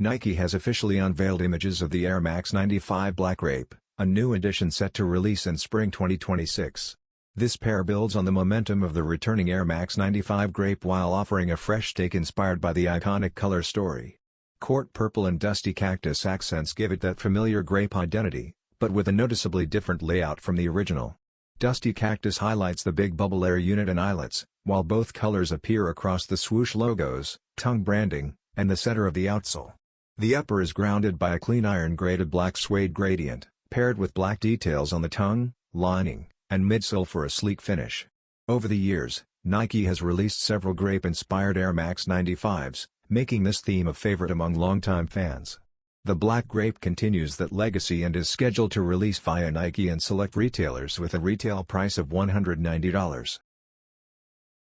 Nike has officially unveiled images of the Air Max 95 Black Grape, a new edition set to release in spring 2026. This pair builds on the momentum of the returning Air Max 95 Grape while offering a fresh take inspired by the iconic color story. Purple and Dusty Cactus accents give it that familiar grape identity, but with a noticeably different layout from the original. Dusty Cactus highlights the big bubble air unit and eyelets, while both colors appear across the Swoosh logos, tongue branding, and the center of the outsole. The upper is grounded by a clean iron-graded black suede gradient, paired with black details on the tongue, lining, and midsole for a sleek finish. Over the years, Nike has released several grape-inspired Air Max 95s, making this theme a favorite among longtime fans. The Black Grape continues that legacy and is scheduled to release via Nike and select retailers with a retail price of $190.